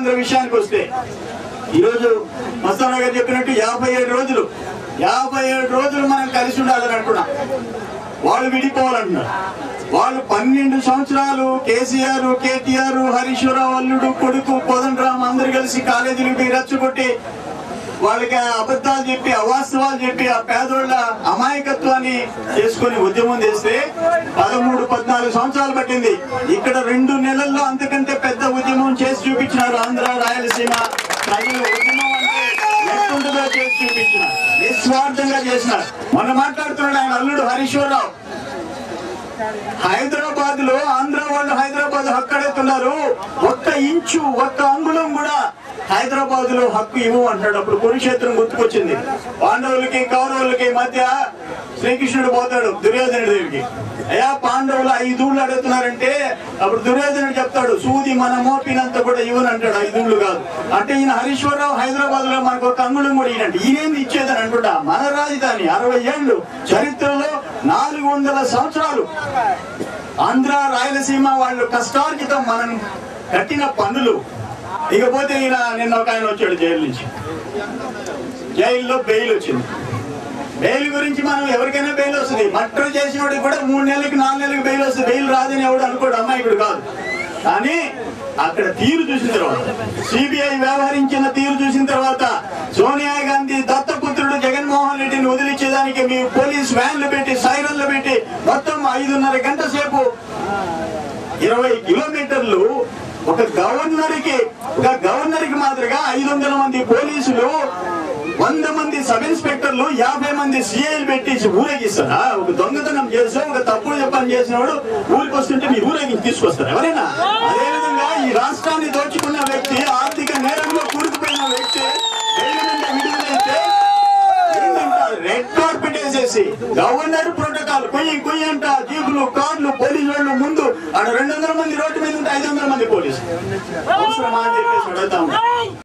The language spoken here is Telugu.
ఉత్తరాంధ్ర విషయానికి వస్తే ఈరోజు మస్తాన్ గారు చెప్పినట్టు 57 రోజులు మనం కలిసి ఉండాలని అంటున్నాం. వాళ్ళు విడిపోవాలంటున్నారు. వాళ్ళు 12 సంవత్సరాలు కేసీఆర్, కేటీఆర్, హరీశ్వరరావు అల్లుడు కొడుకు కోదండరామ్ అందరు కలిసి కాలేజీలకు రెచ్చగొట్టి వాళ్ళకి అబద్ధాలు చెప్పి అవాస్తవాలు చెప్పి ఆ పేదోళ్ల అమాయకత్వాన్ని చేసుకుని ఉద్యమం చేస్తే 13-14 సంవత్సరాలు పట్టింది. ఇక్కడ 2 నెలల్లో అంతకంటే పెద్ద ఉద్యమం చేసి చూపించినారు. ఆంధ్ర రాయలసీమ ప్రజలు ఉద్యమం అంటే ఎట్టుంటుందో చేసి చూపించినారు. నిస్వార్థంగా చేసినారు. మొన్న మాట్లాడుతున్నాడు ఆయన అల్లుడు హరీశ్వరరావు. హైదరాబాద్ లో ఆంధ్ర వాళ్ళు హైదరాబాద్ హక్కు అడుగుతున్నారు. ఒక్క ఇంచు ఒక్క అంగుళం కూడా హైదరాబాద్ లో హక్కు ఇవ్వు అంటాడు. అప్పుడు కురుక్షేత్రం గుర్తుకొచ్చింది. పాండవులకి కౌరవులకి మధ్య శ్రీకృష్ణుడు పోతాడు దుర్యోధనుడి దగ్గరికి. అయ్యా పాండవులు 5 ఊళ్ళు అడుగుతున్నారంటే అప్పుడు దుర్యోధనుడు చెప్తాడు సూది మన మోపినంత కూడా ఇవ్వను అంటాడు. 5 ఊళ్ళు కాదు అంటే ఈయన హరీశ్వరరావు హైదరాబాద్ లో మనకు ఒక అంగుళం కూడా ఈయనంటే ఈయనేంది ఇచ్చేదని అంటున్నా. మన రాజధాని 60 ఏళ్ళు చరిత్రలో 400 సంవత్సరాలు ఆంధ్ర రాయలసీమ వాళ్ళు కష్టార్జితం మనం కట్టిన పన్నులు. ఇకపోతే ఈయన నిన్న ఒక ఆయన వచ్చాడు జైలు నుంచి. జైల్లో బెయిల్ వచ్చింది. బెయిల్ గురించి మనం ఎవరికైనా బెయిల్ వస్తుంది. మర్డర్ చేసిన వాడికి కూడా 3 నెలలకి 4 నెలలకి బెయిల్ వస్తుంది. బెయిల్ రాదని ఎవడు అనుకోడు, అమ్మాయికుడు కాదు. కానీ అక్కడ తీరు చూసిన తర్వాత, సిబిఐ వ్యవహరించిన తీరు చూసిన తర్వాత సోనియా గాంధీ దత్తపుత్రుడు జగన్మోహన్ రెడ్డిని వదిలించేదానికి మీ పోలీస్ వ్యాన్లు పెట్టి సైరన్లు పెట్టి మొత్తం 5.5 గంటల సేపు 20 కిలోమీటర్లు ఒక గవర్నర్ కి మాదిరిగా 500 మంది పోలీసులు, 100 మంది సబ్ ఇన్స్పెక్టర్లు, 50 మంది సిఐలు పెట్టి ఊరేగిస్తారా? ఒక దొంగతనం చేసి ఒక తప్పుడు పని చేసిన వాడు ఊరికి వస్తుంటే మీరు ఊరేగించి తీసుకొస్తారు ఎవరైనా? అదేవిధంగా ఈ రాష్ట్రాన్ని దోచుకున్న వ్యక్తి, ఆర్థిక నేరంలో కూరుకుపోయిన వ్యక్తి విడుదలైతే రెడ్ కార్పెట్ వేసేసి గవర్నర్ ప్రోటోకాల్ కొయ్యి అంట జీపులు, కార్లు, పోలీసు వాళ్ళు ముందు అక్కడ 200 మంది రోడ్డు మీద ఉంటే 500 మంది పోలీసులు అవసరమా అని చెప్పేసి అడుగుతాము.